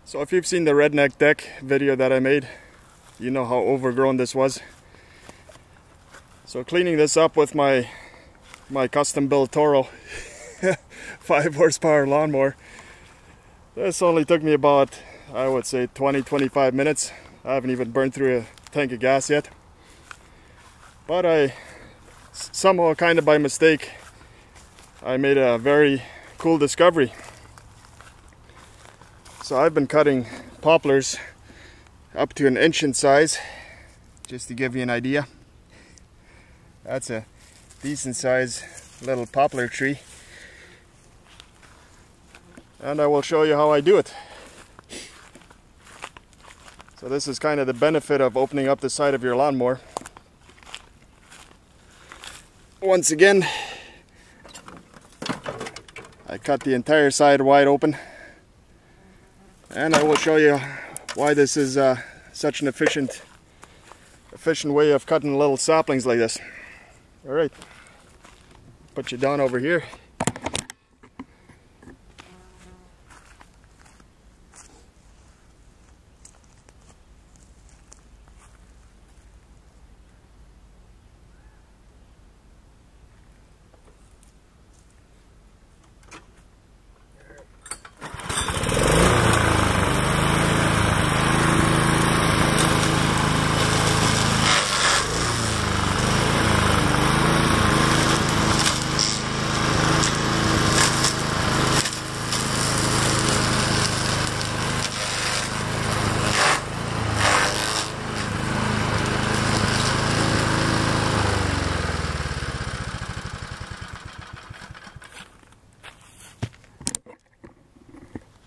So if you've seen the redneck deck video that I made, you know how overgrown this was. So cleaning this up with my custom built Toro 5 horsepower lawnmower, this only took me about, I would say, 20-25 minutes. I haven't even burned through a tank of gas yet. But I somehow, kind of by mistake, I made a very cool discovery. So I've been cutting poplars up to 1 inch in size, just to give you an idea. That's a decent size little poplar tree. And I will show you how I do it. So this is kind of the benefit of opening up the side of your lawnmower. Once again, I cut the entire side wide open. And I will show you why this is such an efficient way of cutting little saplings like this. Alright, put you down over here.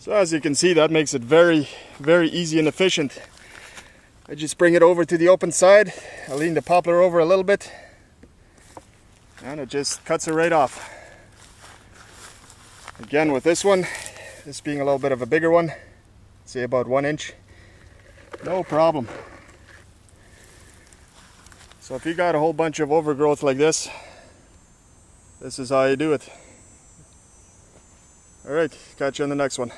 So as you can see, that makes it very, very easy and efficient. I just bring it over to the open side, I lean the poplar over a little bit, and it just cuts it right off. Again with this one, this being a little bit of a bigger one, say about 1 inch, no problem. So if you got a whole bunch of overgrowth like this is how you do it. Alright, catch you on the next one.